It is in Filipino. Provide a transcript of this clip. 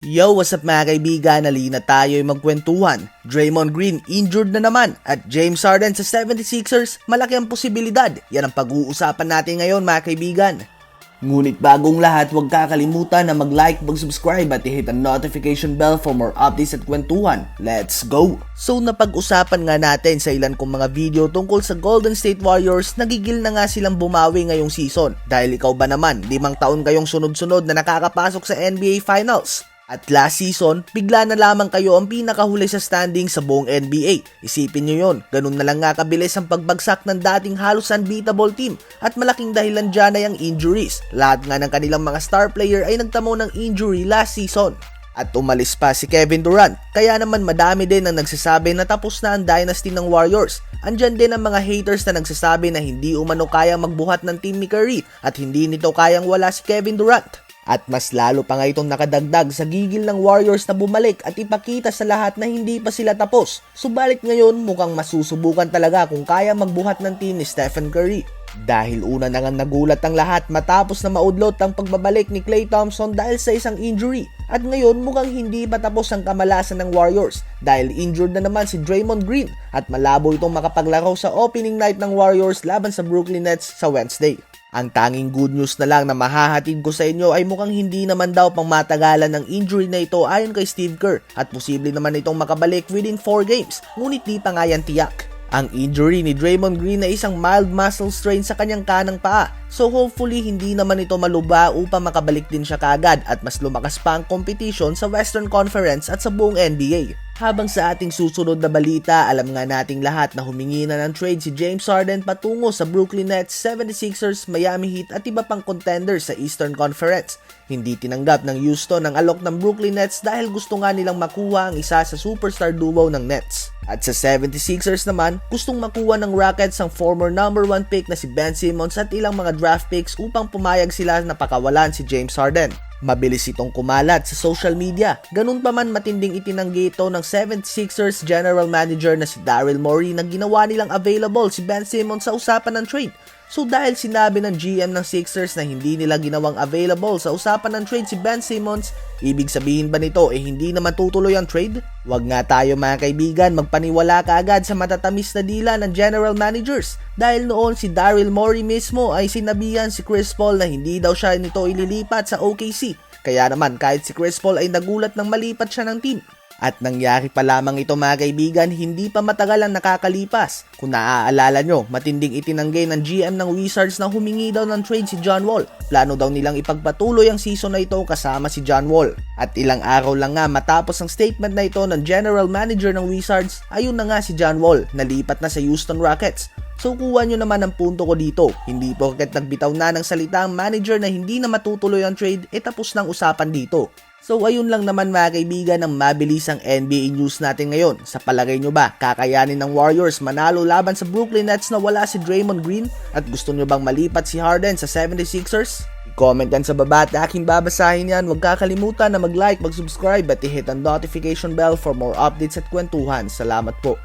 Yo, what's up mga kaibigan? Halina tayo'y magkwentuhan. Draymond Green injured na naman at James Harden sa 76ers, malaki ang posibilidad. Yan ang pag-uusapan natin ngayon mga kaibigan. Ngunit bagong lahat, huwag kakalimutan na mag-like, mag-subscribe at i-hit ang notification bell for more updates at kwentuhan. Let's go! So napag-usapan nga natin sa ilan kong mga video tungkol sa Golden State Warriors, nagigil na nga silang bumawi ngayong season. Dahil ikaw ba naman, 5 taon kayong sunod-sunod na nakakapasok sa NBA Finals. At last season, bigla na lamang kayo ang pinakahuli sa standing sa buong NBA. Isipin nyo yun, ganun na lang nga kabilis ang pagbagsak ng dating halos unbeatable team. At malaking dahilan dyan ay ang injuries. Lahat nga ng kanilang mga star player ay nagtamo ng injury last season. At umalis pa si Kevin Durant, kaya naman madami din ang nagsasabi na tapos na ang dynasty ng Warriors. Andyan din ang mga haters na nagsasabi na hindi umano kayang magbuhat ng team ni Curry at hindi nito kayang wala si Kevin Durant. At mas lalo pa nga itong nakadagdag sa gigil ng Warriors na bumalik at ipakita sa lahat na hindi pa sila tapos. Subalit ngayon mukhang masusubukan talaga kung kaya magbuhat ng team ni Stephen Curry. Dahil una na nga nagulat ang lahat matapos na maudlot ang pagbabalik ni Klay Thompson dahil sa isang injury. At ngayon mukhang hindi pa tapos ang kamalasan ng Warriors dahil injured na naman si Draymond Green at malabo itong makapaglaro sa opening night ng Warriors laban sa Brooklyn Nets sa Wednesday. Ang tanging good news na lang na mahahatid ko sa inyo ay mukhang hindi naman daw pang matagalan ng injury na ito ayon kay Steve Kerr at posible naman itong makabalik within 4 games, ngunit di pa nga yan tiyak. Ang injury ni Draymond Green ay isang mild muscle strain sa kanyang kanang paa, so hopefully hindi naman ito maluba upang makabalik din siya kaagad at mas lumakas pa ang competition sa Western Conference at sa buong NBA. Habang sa ating susunod na balita, alam nga nating lahat na humingi na ng trade si James Harden patungo sa Brooklyn Nets, 76ers, Miami Heat at iba pang contenders sa Eastern Conference. Hindi tinanggap ng Houston ang alok ng Brooklyn Nets dahil gusto nga nilang makuha ang isa sa superstar duo ng Nets. At sa 76ers naman, gustong makuha ng Rockets ang former number 1 pick na si Ben Simmons at ilang mga draft picks upang pumayag sila na pakawalan si James Harden. Mabilis itong kumalat sa social media. Ganun pa man matinding itinanggi ito ng 76ers General Manager na si Daryl Morey na ginawa nilang available si Ben Simmons sa usapan ng trade. So dahil sinabi ng GM ng Sixers na hindi nila ginawang available sa usapan ng trade si Ben Simmons, ibig sabihin ba nito hindi na matutuloy ang trade? Wag nga tayo mga kaibigan magpaniwala kaagad sa matatamis na dila ng general managers dahil noon si Daryl Morey mismo ay sinabihan si Chris Paul na hindi daw siya nito ililipat sa OKC. Kaya naman kahit si Chris Paul ay nagulat nang malipat siya ng team. At nangyari pa lamang ito mga kaibigan, hindi pa matagal ang nakakalipas. Kung naaalala nyo, matinding itinanggi ng GM ng Wizards na humingi daw ng trade si John Wall. Plano daw nilang ipagpatuloy ang season na ito kasama si John Wall. At ilang araw lang nga matapos ang statement na ito ng General Manager ng Wizards, ayun na nga si John Wall, nalipat na sa Houston Rockets. So kuha nyo naman ang punto ko dito, hindi porket nagbitaw na ng salita ang manager na hindi na matutuloy ang trade, tapos ng usapan dito. So ayun lang naman mga kaibigan ang mabilisang NBA news natin ngayon. Sa palagay nyo ba, kakayanin ng Warriors manalo laban sa Brooklyn Nets na wala si Draymond Green? At gusto nyo bang malipat si Harden sa 76ers? I-comment yan sa baba at aking babasahin yan. Huwag kakalimutan na mag-like, mag-subscribe at i-hit ang notification bell for more updates at kwentuhan. Salamat po.